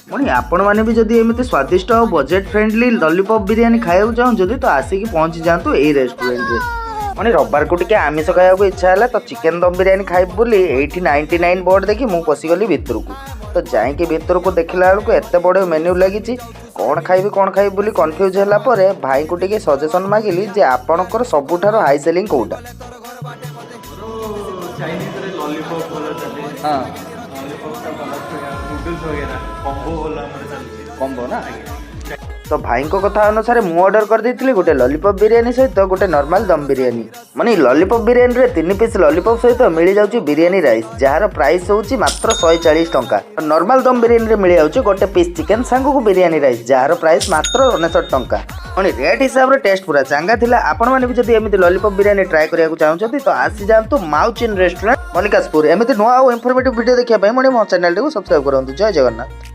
पुणी आपण मैंने भी जदि एमती स्वादिष्ट और बजेट फ्रेंडली लॉलीपॉप बिरयानी खाया चाहते तो आसिक पहुंची जातु यही रेस्टोरेंट रे। पुणी रविवार को टिके आमिष खाया इच्छा है तो चिकेन दम बिरयानी खाइब बोली 99 बोर्ड देखी मुझे पशिगली भितर को तो जाइए भितर को देखला बेलू एत बड़ मेन्यू लगी कौन खाइबी बोली कन्फ्यूज है भाई को टिके सजेशन मागिली जे आपणकर सबुठार हाई सेलिंग कोटा। हाँ कॉम्बो ना तो भाई को कथा अनुसार मु ऑर्डर कर देती गोटे लॉलीपॉप बिरयानी सहित गोटे नॉर्मल दम बिरयानी माने लॉलीपॉप बिरयानी रे 3 पीस लॉलीपॉप सहित मिल जाउची बिरयानी राइस जार प्राइस होची मात्र 140 टंका। नॉर्मल दम बिरयानी रे मिल जाउची गोटे पीस चिकन सांगू को बिरयानी राइस जार प्राइस मात्र 69 टंका। पुणी रेट हिसाब रे टेस्ट पूरा चांगा थिला। आपण माने भी जदी एमिति लॉलीपॉप बिरयानी ट्राई करिया को चाहउछथि तो आसी जांतु माउचिन रेस्टोरेंट मल्लिकासपुर। एमिति नुआ और इन्फॉर्मेटिव वीडियो देखिया पई मो चैनल को सब्सक्राइब करंतु। जय जगन्नाथ।